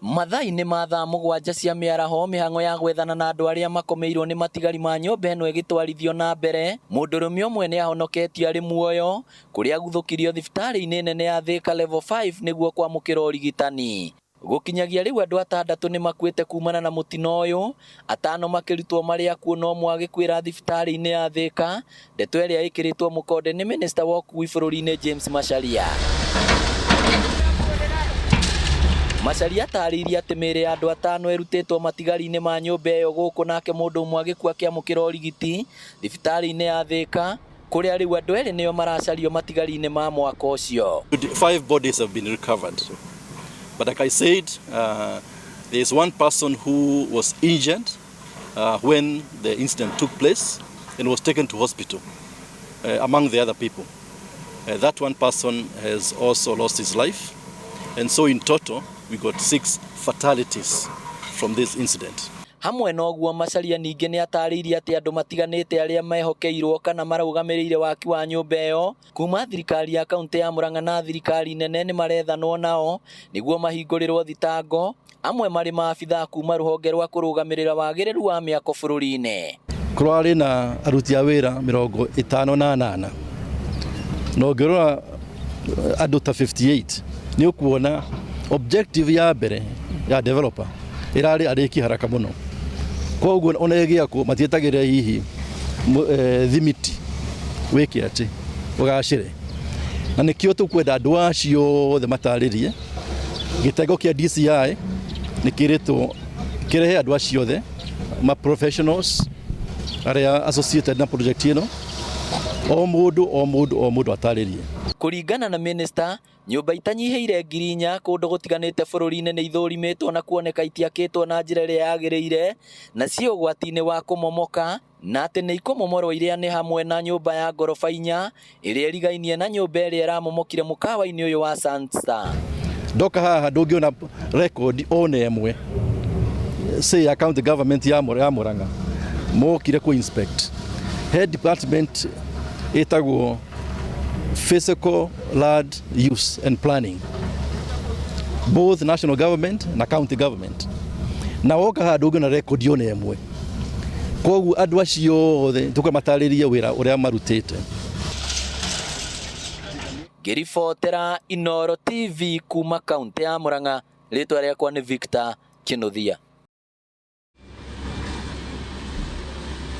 Mathaa-inĩ ma thaa mũgwanja cia mĩaraho, mĩhang'o ya gwethana na andũ arĩa makomeirwo nĩ matigari ma nyũmba ĩno ĩgĩtwarithio na mbere. Mũndũrũme ũmwe nĩ ahonoketio arĩ muoyo, kũrĩa aguthũkirio thibitarĩ-inĩ nene ya Thika level 5 nĩguo kwamũkĩra ũrigitani. Gũkinyagia rĩu andũ 6 nĩ makuĩte kumana na mũtino ũyũ, 5 makĩrutwo marĩ akuũ na ũmwe agĩkuĩra thibitarĩ-inĩ ya Thika. Ndeto ĩrĩa ĩkĩrĩtwo mũkonde nĩ Minister wa ũkui bũrũri-inĩ James Macharia. Macharia atarĩirie atĩ mĩĩrĩ ya andũ 5 ĩrutĩtwo matigari-inĩ ma nyũmba ĩyo gũkũ, nake mũndũ ũmwe agĩkua akĩamũkĩra ũrigiti thibitarĩ-inĩ ya Thika, kũrĩa rĩu andũ erĩ nĩo maracario matigari-inĩ ma mwaka ũcio. 5 bodies have been recovered. But like I said, there is one person who was injured when the incident took place and was taken to hospital among the other people. That one person has also lost his life. And so in total, we got 6 fatalities from this incident. Hamwe na ũguo, Macharia ningĩ nĩ atarĩirie atĩ andũ matiganĩte arĩa mehokeirwo kana marũgamĩrĩire waki wa nyũmba ĩyo kuma thirikari ya kaunti ya Murang'a na thirikari nene nĩ marethanwo nao nĩguo mahingũrĩrwo thitango, amwe marĩ maabithaa kuma rũhonge rwa kũrũgamĩrĩra wagĩrĩru wa mĩako bũrũri-inĩ. Kũrarĩ na aruti a wĩra 58 na ũngĩrora andũ ta 58 nĩ ũkuona objective ya mbere ya developer ĩrarĩ arĩki haraka mũno. Koguo ona ĩgĩakwo matietagĩrĩra hihi thimiti wĩke atĩ ũgacĩre, na nĩkĩo tũkwenda andũ acio othe matarĩrie. Gĩtego kĩa DCI nĩ kĩrĩtwo kĩrehe andũ acio othe ma professionals arĩa associated na project ĩno, o mũndũ atarĩrie. Kũringana na Minister, nyũmba itanyihĩire 4,000 kũndũ gũtiganĩte bũrũri-inĩ nĩ ithũrimĩtwo na kuoneka itiakĩtwo na njĩra ĩrĩa yagĩrĩire na ciĩ ũgwati-inĩ wa kũmomoka, na atĩ nĩ ikũmomorwo iria nĩ hamwe na nyũmba ya ngoroba 4 ĩrĩa ĩrigainie na nyũmba ĩrĩa ĩramomokire mũkawa-inĩ ũyũ wa Sunstar. Ndoka haha ndũngĩona record ona ĩmwe say ya county government ya Murang'a mokire ku inspect. Head department ĩtagwo physical land use and planning, both national government na county government, na woka haha ndũngĩona record ona ĩmwe. Koguo andũ acio othe tũkamatarĩria wĩra ũrĩa marutĩte. Ngĩribotera Inooro TV kuma kaunti ya Murang'a, rĩtwa rĩakwa nĩ Victor Kĩnũthia.